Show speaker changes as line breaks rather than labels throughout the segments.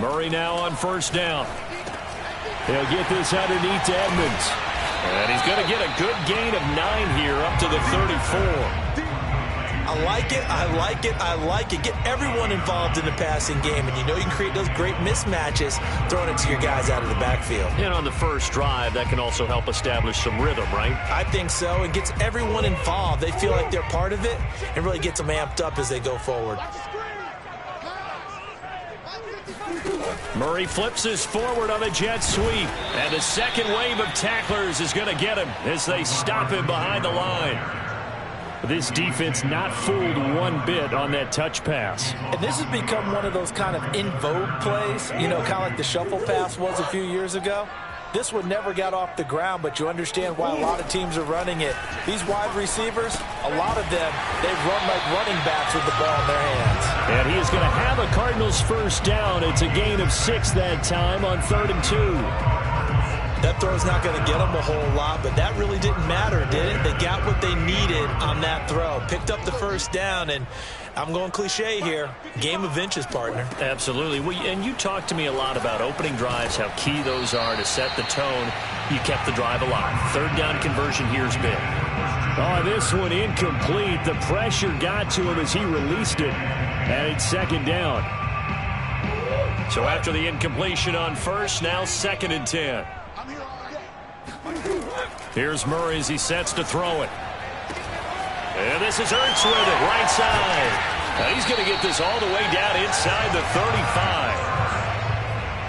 Murray now on first down. He'll get this underneath to Edmonds. And he's going to get a good gain of 9 here up to the 34.
I like it, I like it, I like it. Get everyone involved in the passing game, and you know you can create those great mismatches throwing it to your guys out of the backfield.
And on the first drive, that can also help establish some rhythm, right?
I think so. It gets everyone involved. They feel like they're part of it and really gets them amped up as they go forward.
Murray flips us forward on a jet sweep. And the second wave of tacklers is going to get him as they stop him behind the line. This defense not fooled one bit on that touch pass.
And this has become one of those kind of in vogue plays, you know, kind of like the shuffle pass was a few years ago. This one never got off the ground, but you understand why a lot of teams are running it. These wide receivers, a lot of them, they run like running backs with the ball in their hands.
And he is going to have a Cardinals first down. It's a gain of 6 that time on 3rd and 2.
That throw's not going to get them a whole lot, but that really didn't matter, did it? They got what they needed on that throw. Picked up the first down, and I'm going cliche here. Game of inches, partner.
Absolutely. Well, and you talked to me a lot about opening drives, how key those are to set the tone. You kept the drive alive. 3rd down conversion here's big. Oh, this one incomplete. The pressure got to him as he released it. And it's 2nd down. So after the incompletion on first, now 2nd and 10. Here's Murray as he sets to throw it. And this is Ertz with it, right side. And he's going to get this all the way down inside the 35.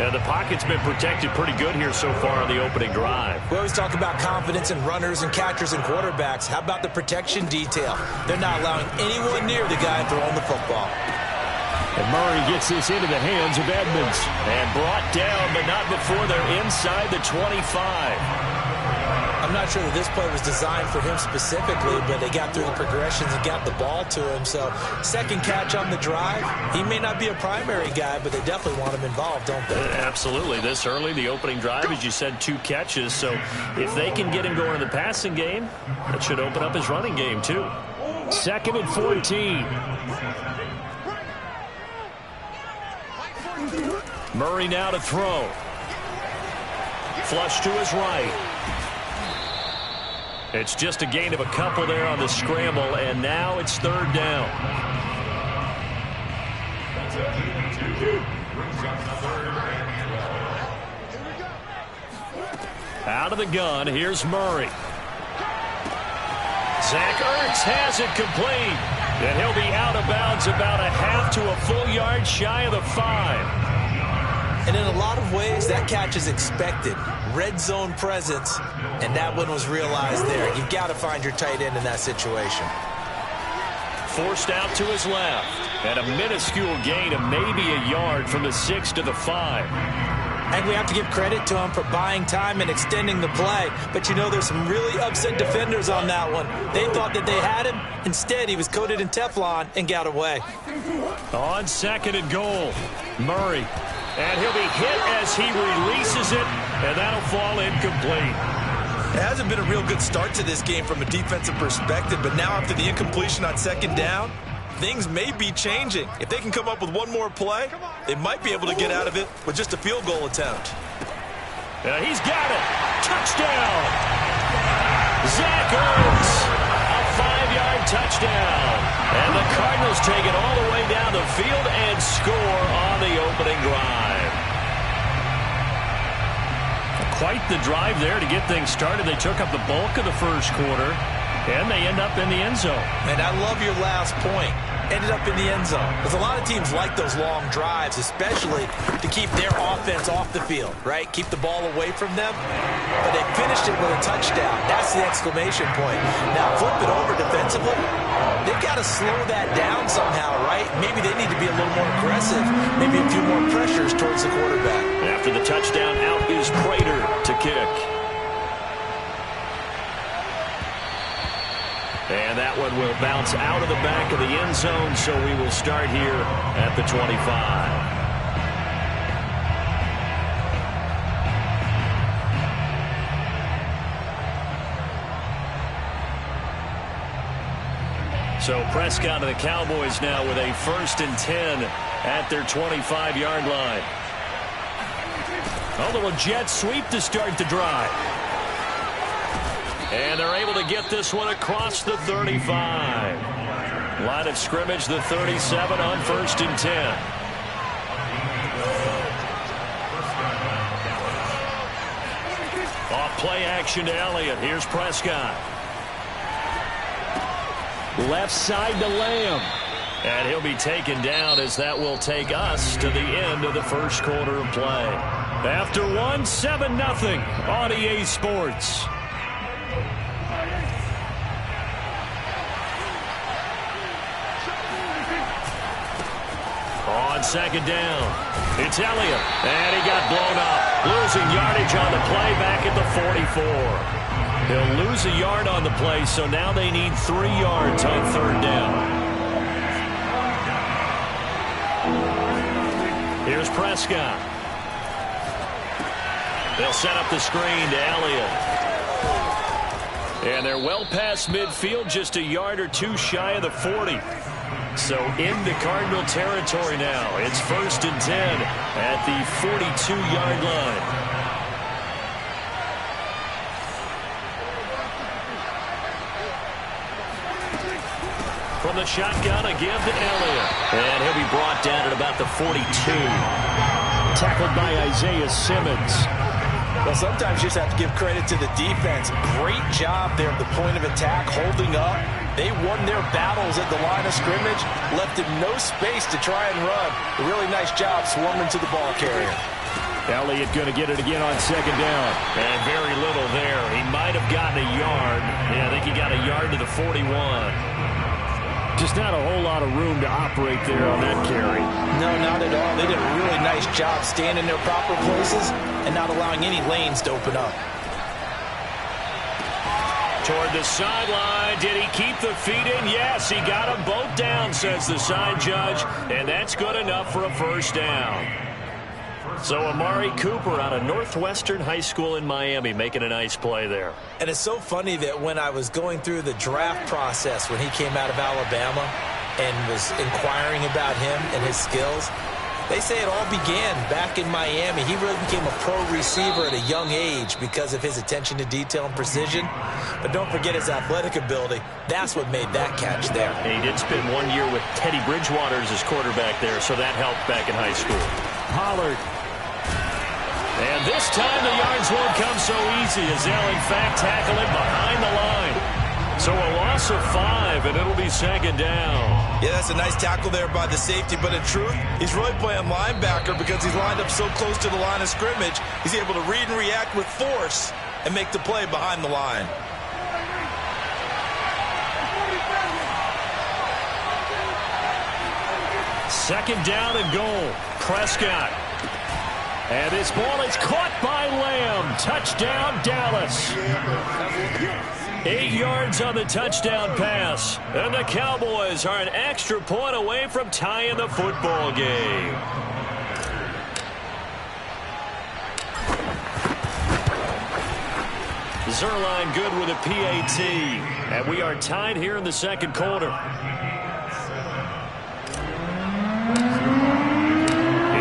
And the pocket's been protected pretty good here so far on the opening drive.
We always talk about confidence in runners and catchers and quarterbacks. How about the protection detail? They're not allowing anyone near the guy throwing the football.
And Murray gets this into the hands of Edmonds. And brought down, but not before they're inside the 25.
I'm not sure that this play was designed for him specifically, but they got through the progressions and got the ball to him. So, 2nd catch on the drive. He may not be a primary guy, but they definitely want him involved, don't they?
Absolutely. This early, the opening drive, as you said, 2 catches. So, if they can get him going in the passing game, that should open up his running game, too. 2nd and 14. Murray now to throw. Flush to his right. It's just a gain of a couple there on the scramble, and now it's 3rd down. Out of the gun, here's Murray. Zach Ertz has it complete. And he'll be out of bounds about a half to a full yard shy of the 5.
And in a lot of ways, that catch is expected. Red zone presence, and that one was realized there. You've got to find your tight end in that situation.
Forced out to his left. And a minuscule gain of maybe a yard from the 6 to the 5.
And we have to give credit to him for buying time and extending the play. But you know, there's some really upset defenders on that one. They thought that they had him. Instead, he was coated in Teflon and got away.
On 2nd and goal, Murray. And he'll be hit as he releases it, and that'll fall incomplete.
It hasn't been a real good start to this game from a defensive perspective, but now after the incompletion on 2nd down, things may be changing. If they can come up with one more play, they might be able to get out of it with just a field goal attempt.
He's got it. Touchdown. Zach Ertz. A 5-yard touchdown. And the Cardinals take it all the way down the field and score on the opening drive. Quite the drive there to get things started. They took up the bulk of the first quarter, and they end up in the end zone.
And I love your last point. Ended up in the end zone. Because a lot of teams like those long drives, especially to keep their offense off the field, right? Keep the ball away from them. But they finished it with a touchdown. That's the exclamation point. Now, flip it over defensively. They've got to slow that down somehow, right? Maybe they need to be a little more aggressive. Maybe a few more pressures towards the quarterback.
After the touchdown, out is Prater to kick. And that one will bounce out of the back of the end zone, so we will start here at the 25. So Prescott and the Cowboys now with a 1st and 10 at their 25-yard line. A little jet sweep to start the drive. And they're able to get this one across the 35. Line of scrimmage, the 37 on 1st and 10. Off play action to Elliott. Here's Prescott. Left side to Lamb. And he'll be taken down as that will take us to the end of the first quarter of play. After 7-0 on EA Sports. On second down, it's Elliott. And he got blown up. Losing yardage on the play back at the 44. He'll lose a yard on the play, so now they need 3 yards on 3rd down. Here's Prescott. They'll set up the screen to Elliott. And they're well past midfield, just a yard or 2 shy of the 40. So into Cardinal territory now. It's 1st and 10 at the 42-yard line. From the shotgun, a give to Elliott. And he'll be brought down at about the 42. Tackled by Isaiah Simmons.
Well, sometimes you just have to give credit to the defense. Great job there at the point of attack, holding up. They won their battles at the line of scrimmage, left him no space to try and run. A really nice job swarming to the ball carrier.
Elliott going to get it again on 2nd down. And very little there. He might have gotten a yard. Yeah, I think he got a yard to the 41. Just not a whole lot of room to operate there on that carry.
No, not at all. They did a really nice job staying in their proper places and not allowing any lanes to open up.
Toward the sideline. Did he keep the feet in? Yes, he got them both down, says the side judge. And that's good enough for a 1st down. So Amari Cooper out of Northwestern High School in Miami making a nice play there.
And it's so funny that when I was going through the draft process when he came out of Alabama and was inquiring about him and his skills, they say it all began back in Miami. He really became a pro receiver at a young age because of his attention to detail and precision. But don't forget his athletic ability. That's what made that catch there.
And he did spend 1 year with Teddy Bridgewater as his quarterback there, so that helped back in high school. Pollard. And this time the yards won't come so easy as they'll, in fact, tackle it behind the line. So a loss of 5, and it'll be 2nd down.
Yeah, that's a nice tackle there by the safety, but in truth, he's really playing linebacker because he's lined up so close to the line of scrimmage. He's able to read and react with force and make the play behind the line.
Second down and goal. Prescott. And this ball is caught by Lamb. Touchdown, Dallas. 8 yards on the touchdown pass. And the Cowboys are an extra point away from tying the football game. Zuerlein good with a PAT. And we are tied here in the 2nd quarter.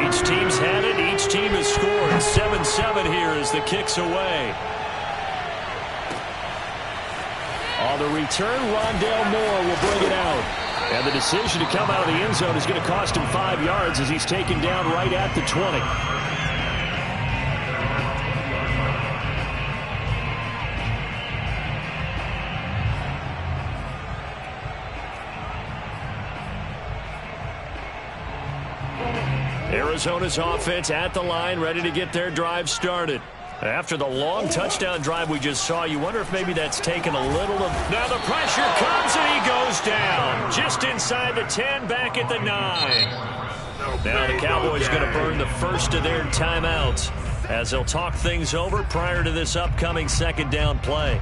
Each team's had it. Each team has scored. 7-7 here as the kick's away. On the return, Rondale Moore will bring it out. And the decision to come out of the end zone is going to cost him 5 yards as he's taken down right at the 20. Arizona's offense at the line, ready to get their drive started. After the long touchdown drive we just saw, you wonder if maybe that's taken a little of... Now the pressure comes and he goes down. Just inside the 10, back at the 9. Now the Cowboys going to burn the first of their timeouts as they'll talk things over prior to this upcoming 2nd down play.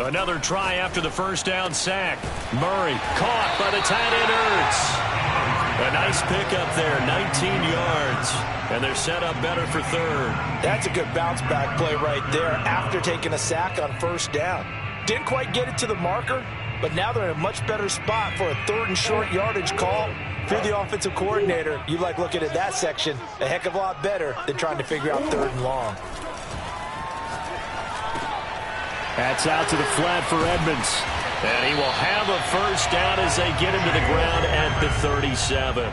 Another try after the 1st down sack. Murray caught by the tight end Ertz. A nice pickup there, 19 yards. And they're set up better for third.
That's a good bounce-back play right there after taking a sack on first down. Didn't quite get it to the marker, but now they're in a much better spot for a third and short yardage call. If you're the offensive coordinator, you like looking at that section a heck of a lot better than trying to figure out third and long.
That's out to the flat for Edmonds. And he will have a first down as they get him to the ground at the 37.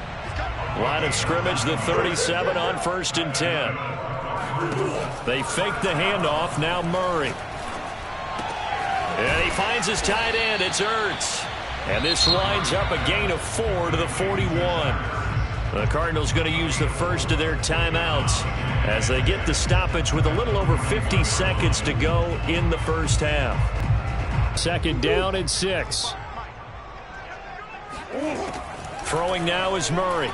Line of scrimmage, the 37 on 1st and 10. They fake the handoff, now Murray. And he finds his tight end, it's Ertz. And this winds up a gain of 4 to the 41. The Cardinals going to use the first of their timeouts as they get the stoppage with a little over 50 seconds to go in the first half. 2nd down and 6. Throwing now is Murray.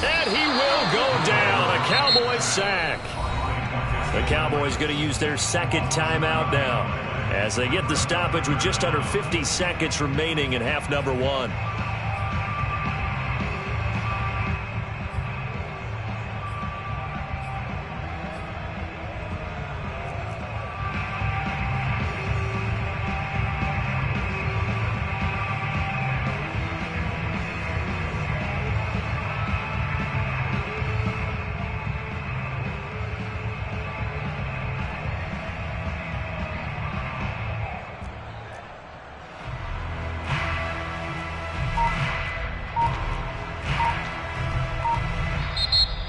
And he will go down. A Cowboys sack. The Cowboys going to use their 2nd timeout now as they get the stoppage with just under 50 seconds remaining in half number 1.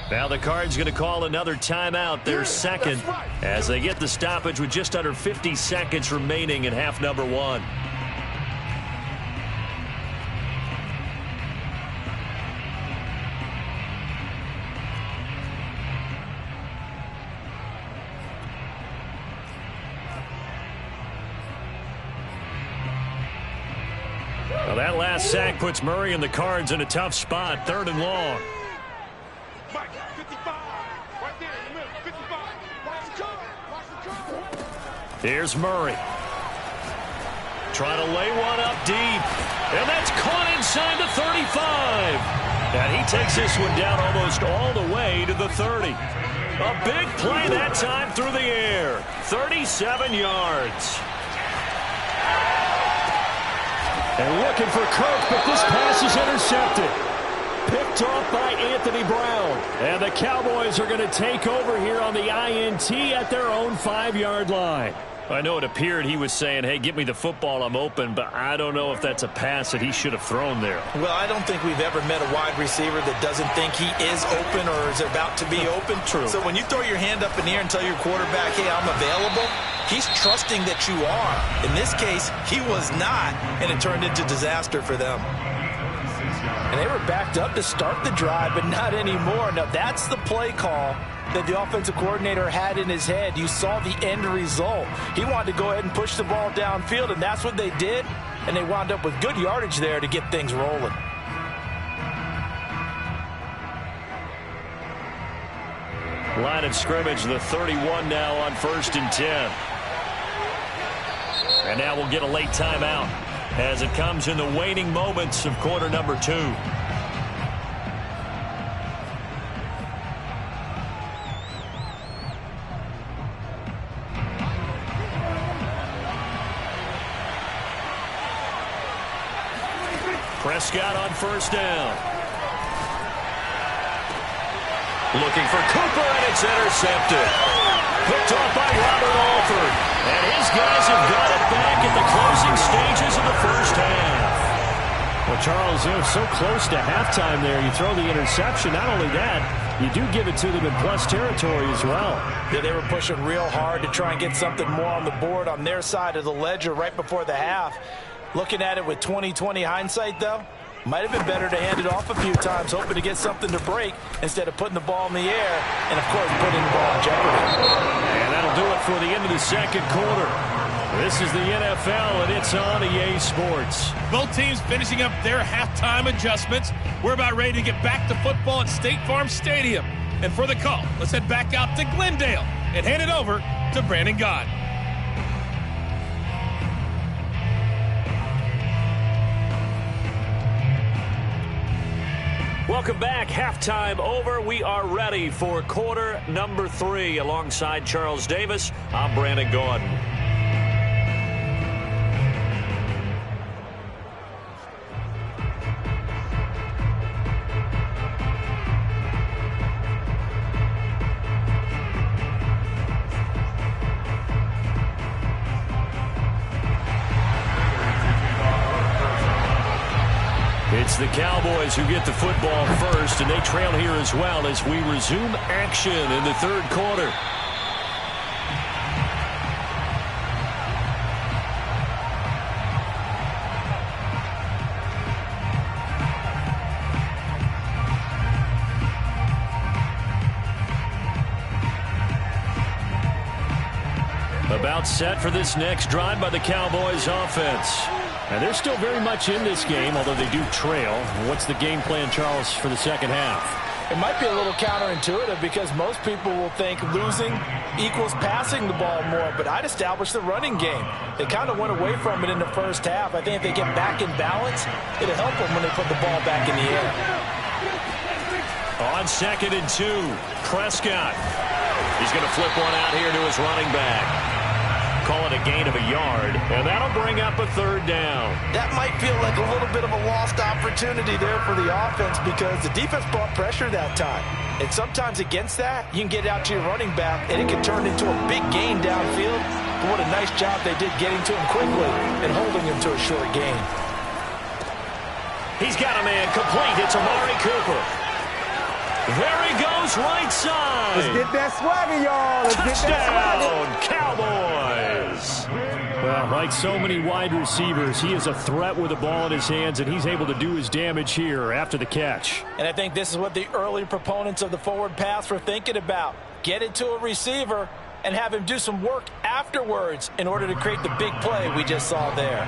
Now the Cards going to call another timeout, their 2nd, as they get the stoppage with just under 50 seconds remaining in half number 1. Well, that last sack puts Murray and the Cards in a tough spot, 3rd and long. Here's Murray. Trying to lay one up deep. And that's caught inside the 35. And he takes this one down almost all the way to the 30. A big play that time through the air. 37 yards.
And looking for Kirk, but this pass is intercepted. Picked off by Anthony Brown.
And the Cowboys are going to take over here on the INT at their own 5-yard line. I know it appeared he was saying, hey, get me the football, I'm open, but I don't know if that's a pass that he should have thrown there.
Well, I don't think we've ever met a wide receiver that doesn't think he is open or is about to be open.
True.
So when you throw your hand up in the air and tell your quarterback, hey, I'm available, he's trusting that you are. In this case, he was not, and it turned into disaster for them. And they were backed up to start the drive, but not anymore. Now, that's the play call that the offensive coordinator had in his head. You saw the end result. He wanted to go ahead and push the ball downfield, and that's what they did, and they wound up with good yardage there to get things rolling.
Line of scrimmage, the 31 now on 1st and 10. And now we'll get a late timeout as it comes in the waning moments of quarter number 2. Prescott on 1st down. Looking for Cooper, and it's intercepted. Picked off by Robert Alford. And his guys have got it back at the closing stages of the first half.
Well, Charles, they're so close to halftime there. You throw the interception. Not only that, you do give it to them in plus territory as well.
Yeah, they were pushing real hard to try and get something more on the board on their side of the ledger right before the half. Looking at it with 20/20 hindsight, though, might have been better to hand it off a few times, hoping to get something to break instead of putting the ball in the air and, of course, putting the ball in jeopardy.
And that'll do it for the end of the second quarter. This is the NFL, and it's on EA Sports.
Both teams finishing up their halftime adjustments. We're about ready to get back to football at State Farm Stadium. And for the call, let's head back out to Glendale and hand it over to Brandon Gaudin.
Welcome back. Halftime over. We are ready for quarter number 3. Alongside Charles Davis, I'm Brandon Gordon. It's the Cowboys who get the football first, and they trail here as well as we resume action in the third quarter. About set for this next drive by the Cowboys offense. And they're still very much in this game, although they do trail. What's the game plan, Charles, for the second half?
It might be a little counterintuitive because most people will think losing equals passing the ball more, but I'd establish the running game. They kind of went away from it in the first half. I think if they get back in balance, it'll help them when they put the ball back in the air.
On 2nd and 2, Prescott. He's going to flip one out here to his running back. Call it a gain of a yard, and that'll bring up a 3rd down.
That might feel like a little bit of a lost opportunity there for the offense because the defense brought pressure that time. And sometimes against that, you can get out to your running back, and it can turn into a big gain downfield. But what a nice job they did getting to him quickly and holding him to a short gain.
He's got a man complete. It's Amari Cooper. There he goes, right side.
Let's get that swagger, y'all. Let's
Touchdown,
get that swagger.
Cowboys.
Well, like so many wide receivers, he is a threat with the ball in his hands, and he's able to do his damage here after the catch.
And I think this is what the early proponents of the forward pass were thinking about. Get it to a receiver and have him do some work afterwards in order to create the big play we just saw there.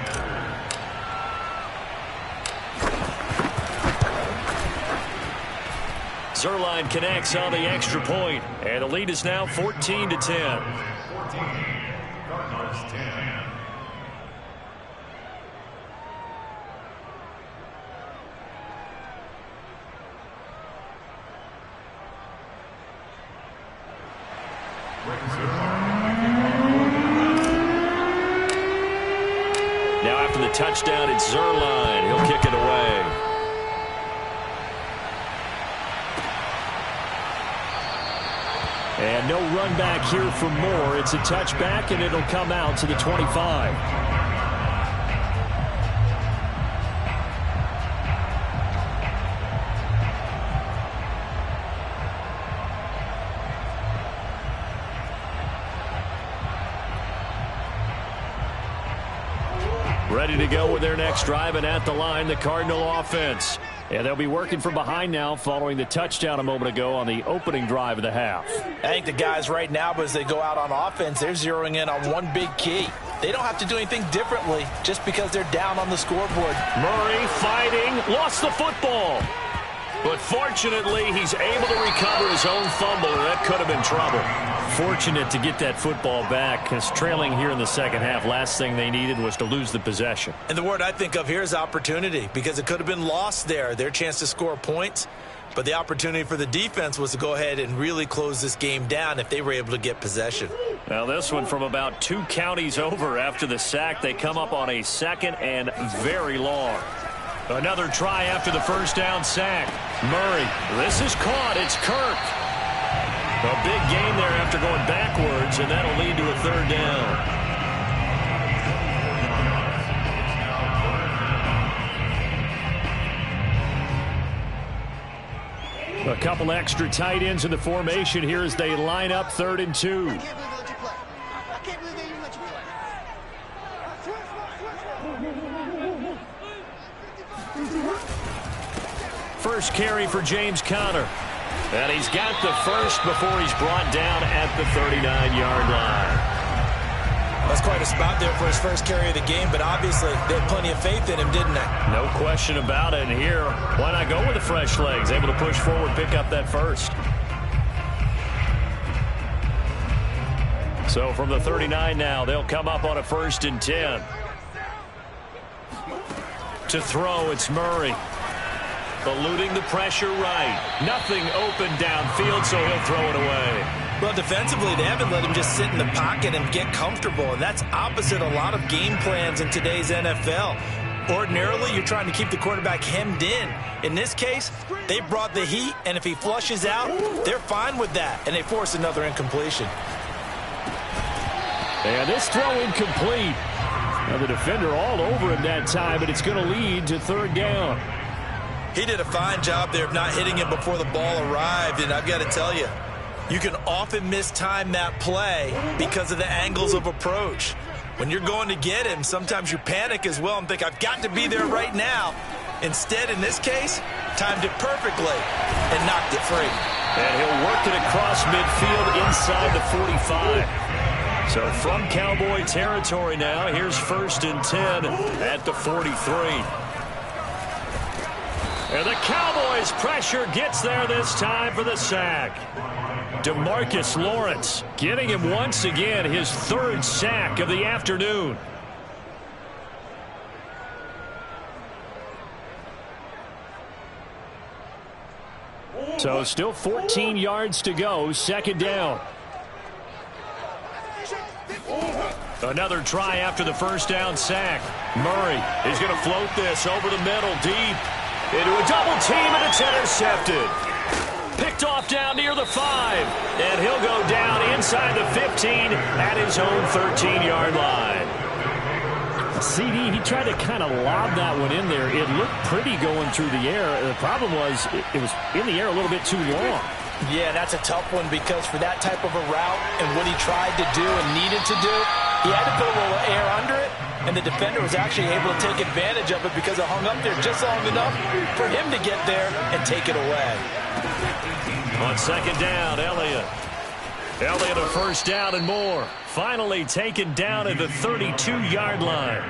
Zuerlein connects on the extra point, and the lead is now 14-10. Now after the touchdown, it's Zuerlein. He'll kick it away.
And no run back here for Moore. It's a touchback, and it'll come out to the 25. Ready to go with their next drive, and at the line, the Cardinal offense. And they'll be working from behind now following the touchdown a moment ago on the opening drive of the half.
I think the guys right now, as they go out on offense, they're zeroing in on one big key. They don't have to do anything differently just because they're down on the scoreboard.
Murray fighting, lost the football. But fortunately, he's able to recover his own fumble, and that could have been trouble.
Fortunate to get that football back, because trailing here in the second half, last thing they needed was to lose the possession.
And the word I think of here is opportunity, because it could have been lost there, their chance to score points. But the opportunity for the defense was to go ahead and really close this game down if they were able to get possession.
Now this one from about 2 counties over after the sack. They come up on a 2nd and very long. Another try after the first down sack. Murray, this is caught. It's Kirk. A big gain there after going backwards, and that'll lead to a 3rd down.
A couple extra tight ends in the formation here as they line up 3rd and 2. First carry for James Conner. And he's got the first before he's brought down at the 39-yard line.
That's quite a spot there for his first carry of the game, but obviously they had plenty of faith in him, didn't they?
No question about it. And here, why not go with the fresh legs? Able to push forward, pick up that first. So from the 39 now, they'll come up on a 1st and 10. To throw, it's Murray. Eluding the pressure right. Nothing open downfield, so he'll throw it away.
Well, defensively, they haven't let him just sit in the pocket and get comfortable, and that's opposite a lot of game plans in today's NFL. Ordinarily, you're trying to keep the quarterback hemmed in. In this case, they brought the heat, and if he flushes out, they're fine with that, and they force another incompletion.
And this throw incomplete. Now the defender all over him that time, but it's going to lead to third down.
He did a fine job there of not hitting him before the ball arrived, and I've got to tell you, you can often mistime that play because of the angles of approach. When you're going to get him, sometimes you panic as well and think, I've got to be there right now. Instead, in this case, timed it perfectly and knocked it free.
And he'll work it across midfield inside the 45. So from Cowboy territory now, here's 1st and 10 at the 43. And the Cowboys' pressure gets there this time for the sack. DeMarcus Lawrence getting him once again his 3rd sack of the afternoon. So still 14 yards to go, 2nd down. Another try after the 1st down sack. Murray is going to float this over the middle deep into a double team, and it's intercepted. Picked off down near the 5, and he'll go down inside the 15 at his own 13-yard line. CD, he tried to kind of lob that one in there. It looked pretty going through the air. The problem was it was in the air a little bit too long.
Yeah, that's a tough one because for that type of a route and what he tried to do and needed to do, he had to put a little air under it, and the defender was actually able to take advantage of it because it hung up there just long enough for him to get there and take it away.
On 2nd down, Elliott. Elliott a 1st down and more. Finally taken down at the 32-yard line.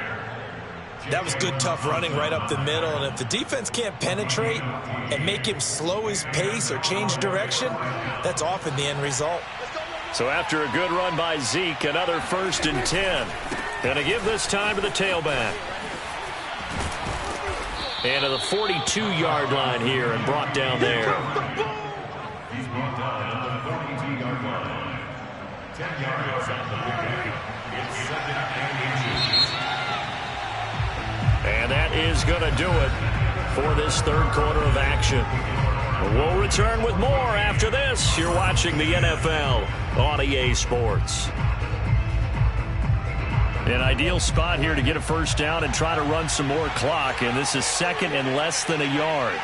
That was good, tough running right up the middle, and if the defense can't penetrate and make him slow his pace or change direction, that's often the end result.
So after a good run by Zeke, another 1st and 10. Gonna give this time to the tailback. And to the 42-yard line here and brought down there.
He's brought down at the 42-yard line. 10 yards on the play. It's 2nd and inches.
And that is going to do it for this 3rd quarter of action. We'll return with more after this. You're watching the NFL on EA Sports. An ideal spot here to get a 1st down and try to run some more clock, and this is 2nd and less than a yard.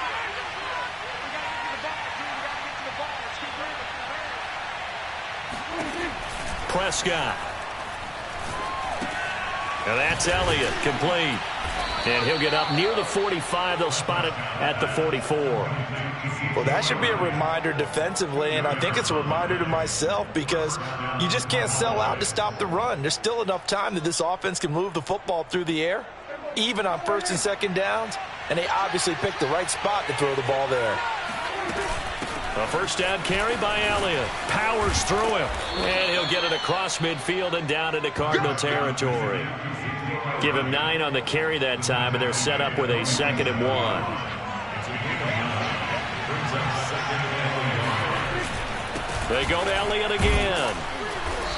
Prescott. And that's Elliott, complete. And he'll get up near the 45. They'll spot it at the 44.
Well, that should be a reminder defensively, and I think it's a reminder to myself because you just can't sell out to stop the run. There's still enough time that this offense can move the football through the air, even on 1st and 2nd downs, and they obviously picked the right spot to throw the ball there.
A 1st down carry by Elliott. Powers through him. And he'll get it across midfield and down into Cardinal territory. Give him 9 on the carry that time, and they're set up with a 2nd and 1. They go to Elliott again.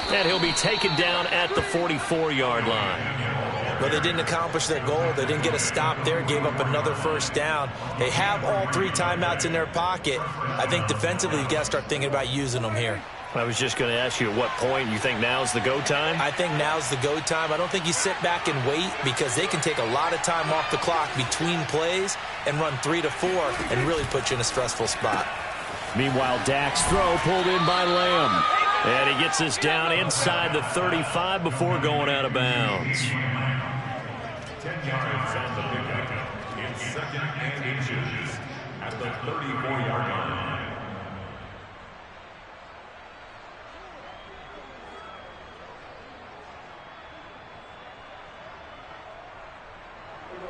And he'll be taken down at the 44-yard line.
But they didn't accomplish their goal. They didn't get a stop there, gave up another 1st down. They have all 3 timeouts in their pocket. I think defensively you've got to start thinking about using them here.
I was just going to ask you at what point you think now's the go time?
I think now's the go time. I don't think you sit back and wait because they can take a lot of time off the clock between plays and run 3 to 4 and really put you in a stressful spot.
Meanwhile, Dak's throw pulled in by Lamb. And he gets this down inside the 35 before going out of bounds.
10 yards on the pickup. It's 2nd and inches at the 34-yard line.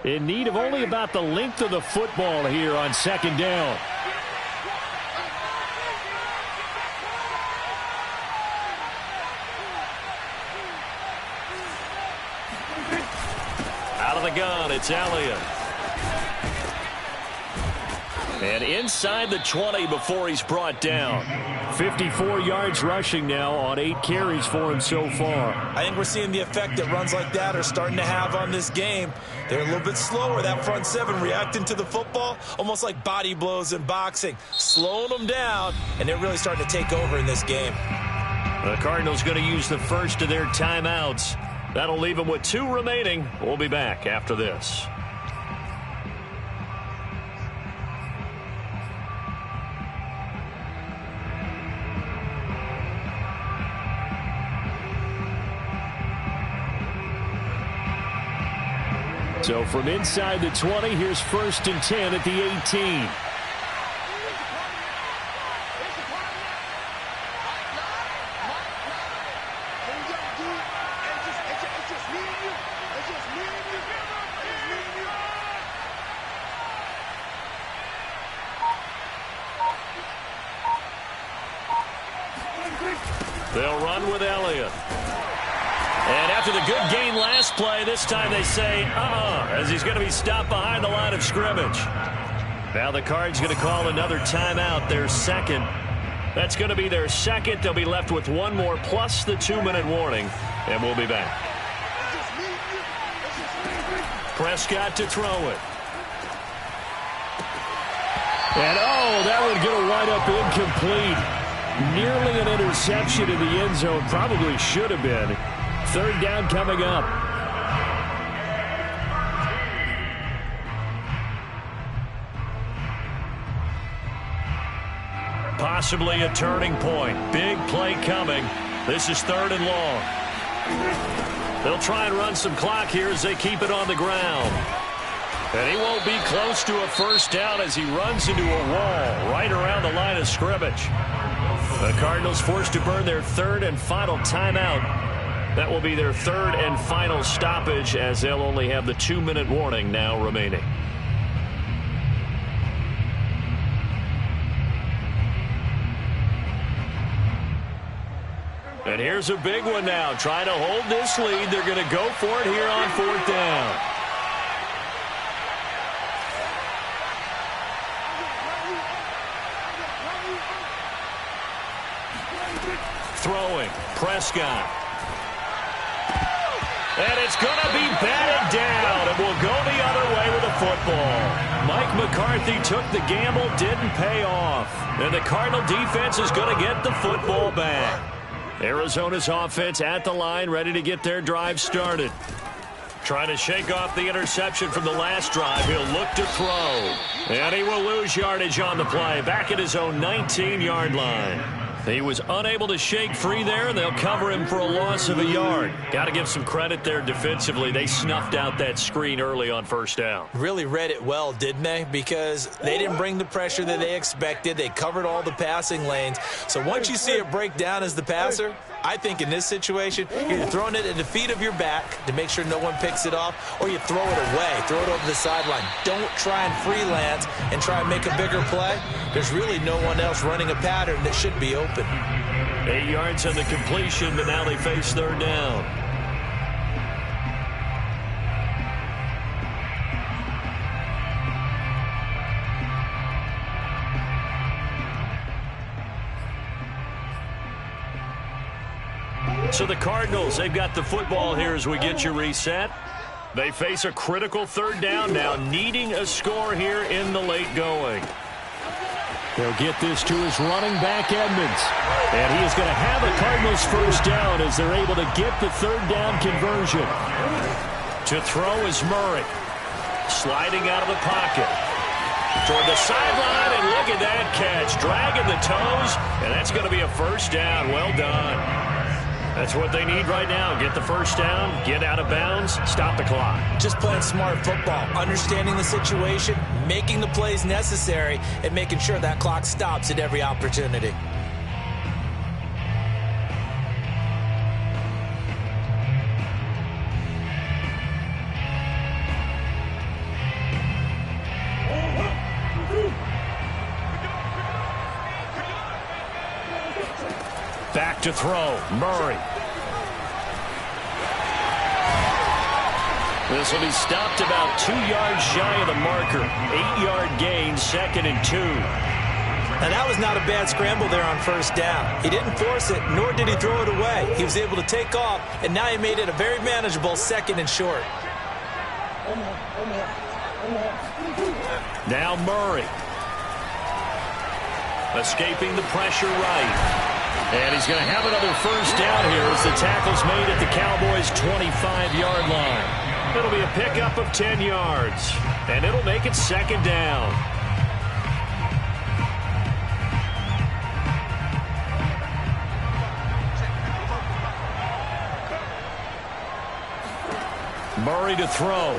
In need of only about the length of the football here on 2nd down.
Out of the gun, it's Elliott.
And inside the 20 before he's brought down. 54 yards rushing now on 8 carries for him so far.
I think we're seeing the effect that runs like that are starting to have on this game. They're a little bit slower. That front seven reacting to the football, almost like body blows in boxing, slowing them down, and they're really starting to take over in this game.
The Cardinals going to use the first of their timeouts. That'll leave them with 2 remaining. We'll be back after this. So from inside the 20, here's 1st and 10 at the 18. They'll run with Elliott. And after the good gain last play, this time they say, as he's going to be stopped behind the line of scrimmage. Now the Cards going to call another timeout, their second. That's going to be their second. They'll be left with 1 more plus the 2-minute warning, and we'll be back. Prescott to throw it. And, that one's going to wind up incomplete. Nearly an interception in the end zone. Probably should have been. 3rd down coming up. Possibly a turning point. Big play coming. This is 3rd and long. They'll try and run some clock here as they keep it on the ground. And he won't be close to a 1st down as he runs into a wall right around the line of scrimmage. The Cardinals forced to burn their 3rd and final timeout. That will be their 3rd and final stoppage as they'll only have the 2-minute warning now remaining. And here's a big one now. Trying to hold this lead. They're going to go for it here on 4th down. Throwing. Prescott. And it's going to be batted down, and we'll go the other way with the football. Mike McCarthy took the gamble, didn't pay off. And the Cardinal defense is going to get the football back. Arizona's offense at the line, ready to get their drive started. Trying to shake off the interception from the last drive. He'll look to throw. And he will lose yardage on the play, back at his own 19-yard line. He was unable to shake free there, and they'll cover him for a loss of a yard. Got to give some credit there defensively. They snuffed out that screen early on 1st down.
Really read it well, didn't they? Because they didn't bring the pressure that they expected. They covered all the passing lanes. So once you see it break down as the passer, I think in this situation, you're throwing it at the feet of your back to make sure no one picks it off, or you throw it away, throw it over the sideline. Don't try and freelance and try and make a bigger play. There's really no one else running a pattern that should be open.
8 yards on the completion, but now they face 3rd down. So the Cardinals, they've got the football here as we get you reset. They face a critical 3rd down now, needing a score here in the late going. They'll get this to his running back, Edmonds. And he is going to have a Cardinals 1st down as they're able to get the 3rd down conversion. To throw is Murray. Sliding out of the pocket. Toward the sideline, and look at that catch. Dragging the toes, and that's going to be a 1st down. Well done. That's what they need right now. Get the 1st down, get out of bounds, stop the clock.
Just playing smart football, understanding the situation, making the plays necessary, and making sure that clock stops at every opportunity.
Back to throw, Murray.
This will be stopped about 2 yards shy of the marker. 8-yard gain, 2nd and 2.
Now, that was not a bad scramble there on first down. He didn't force it, nor did he throw it away. He was able to take off, and now he made it a very manageable 2nd and short.
Now Murray. Escaping the pressure right. And he's going to have another first down here as the tackle's made at the Cowboys' 25-yard line. It'll be a pickup of 10 yards, and it'll make it 2nd down. Murray to throw.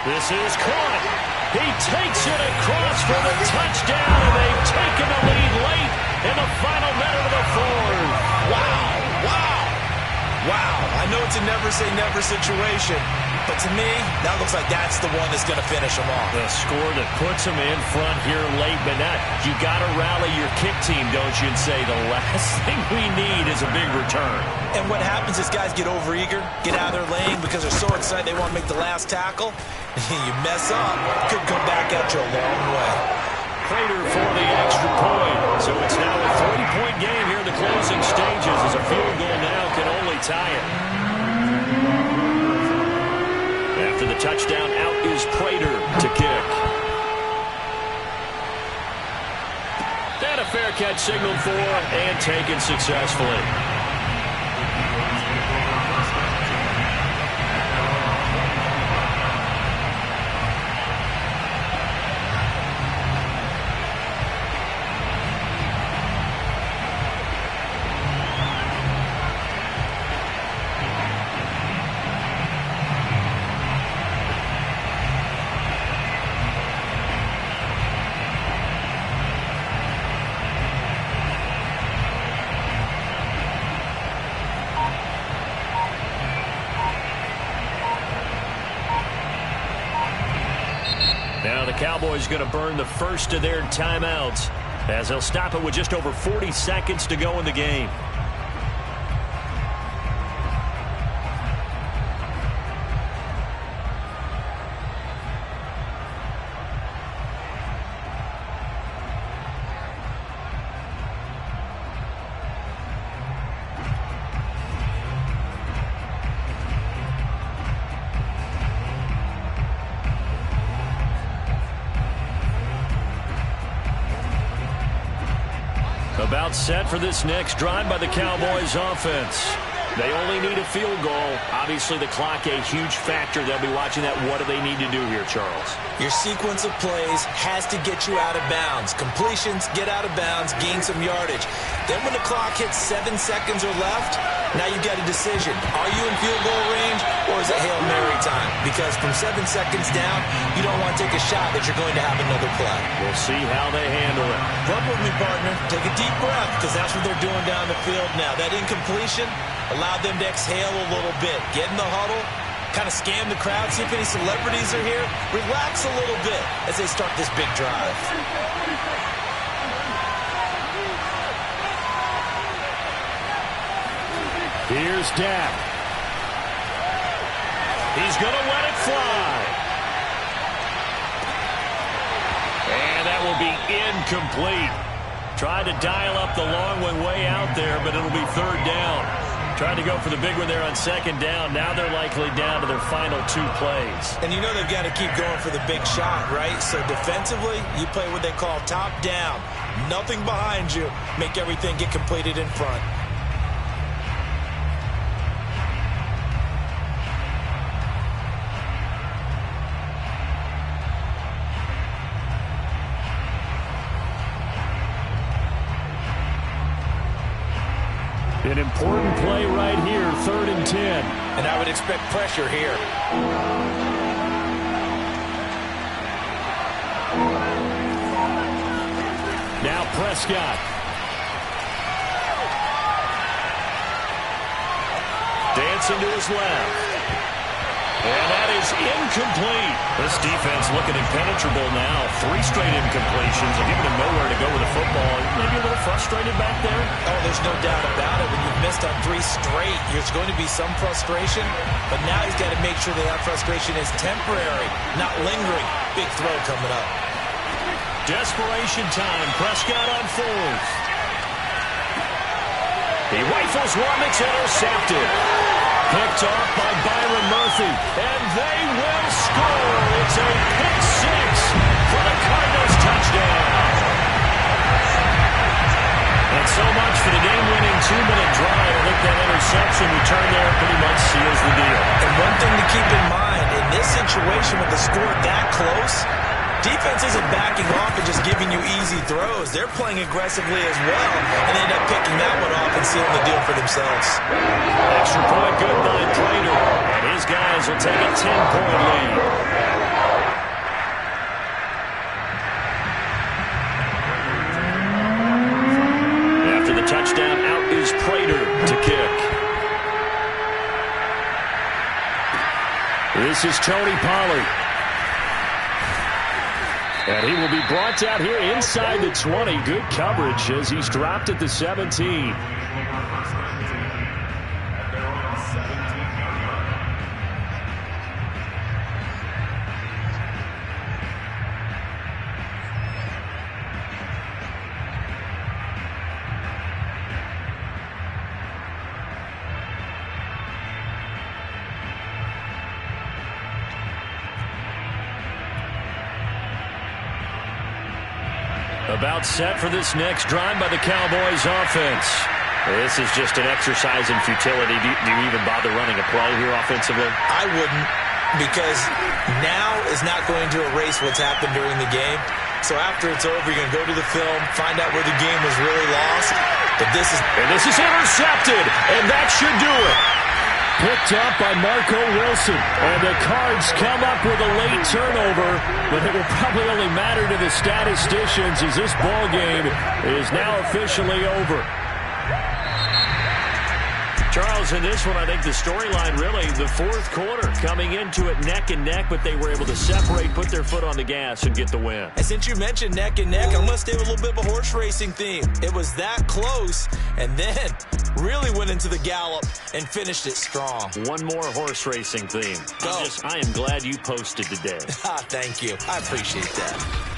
This is caught. He takes it across for the touchdown, and they've taken the lead late in the final minute of the 4th.
Wow, wow, wow. I know it's a never-say-never situation, but to me, that looks like that's the one that's going to finish them off.
The score that puts them in front here late, but not. You got to rally your kick team, don't you, and say the last thing we need is a big return.
And what happens is guys get overeager, get out of their lane because they're so excited they want to make the last tackle. You mess up, could come back at you a long way.
Prater for the extra point. So it's now a 30-point game here in the closing stages as a field goal now can only tie it. After the touchdown, out is Prater to kick. And a fair catch signaled for and taken successfully. Now the Cowboys going to burn the first of their timeouts as they'll stop it with just over 40 seconds to go in the game. About set for this next drive by the Cowboys offense. They only need a field goal. Obviously, the clock a huge factor. They'll be watching that. What do they need to do here, Charles?
Your sequence of plays has to get you out of bounds. Completions, get out of bounds, gain some yardage. Then when the clock hits 7 seconds or left, now you've got a decision. Are you in field goal range or is it Hail Mary time? Because from 7 seconds down, you don't want to take a shot that you're going to have another play.
We'll see how they handle it.
Run with me, partner. Take a deep breath because that's what they're doing down the field now. That incompletion allowed them to exhale a little bit. Get in the huddle, kind of scan the crowd, see if any celebrities are here. Relax a little bit as they start this big drive.
Here's Dak. He's going to let it fly. And that will be incomplete. Tried to dial up the long one way out there, but it'll be 3rd down. Tried to go for the big one there on 2nd down. Now they're likely down to their final 2 plays.
And you know they've got to keep going for the big shot, right? So defensively, you play what they call top down. Nothing behind you. Make everything get completed in front.
An important play right here, 3rd and 10.
And I would expect pressure here.
Now Prescott. Dancing to his left.
And that is incomplete. This defense looking impenetrable now. 3 straight incompletions. They're giving him nowhere to go with the football. Maybe a little frustrated back there.
Oh, there's no doubt about it. When you've missed on 3 straight, there's going to be some frustration. But now he's got to make sure that frustration is temporary, not lingering. Big throw coming up.
Desperation time. Prescott on 4th. He rifles one. It's intercepted. Picked off by Byron Murphy. And they will score. It's a pick 6 for the Cardinals touchdown. And so much for the game-winning 2-minute drive. I think that interception return there pretty much seals the deal.
And one thing to keep in mind, in this situation with the score that close, defense isn't backing off and just giving you easy throws. They're playing aggressively as well, and they end up picking that one off and sealing the deal for themselves.
Extra point good by Prater. And his guys will take a 10-point lead. After the touchdown, out is Prater to kick. This is Tony Pollard. And he will be brought down here inside the 20. Good coverage as he's dropped at the 17. About set for this next drive by the Cowboys offense. This is just an exercise in futility. Do you even bother running a play here offensively?
I wouldn't, because now is not going to erase what's happened during the game. So after it's over, you're going to go to the film, find out where the game was really lost. But this is
intercepted, and that should do it. Picked up by Marco Wilson. And the Cards come up with a late turnover, but it will probably only matter to the statisticians as this ball game is now officially over. Charles, in this one, I think the storyline really, the 4th quarter, coming into it neck and neck, but they were able to separate, put their foot on the gas, and get the win.
And since you mentioned neck and neck, I'm going to stay with a little bit of a horse racing theme. It was that close, and then really went into the gallop and finished it strong.
One more horse racing theme.
Go.
I am glad you posted today.
Thank you. I appreciate that.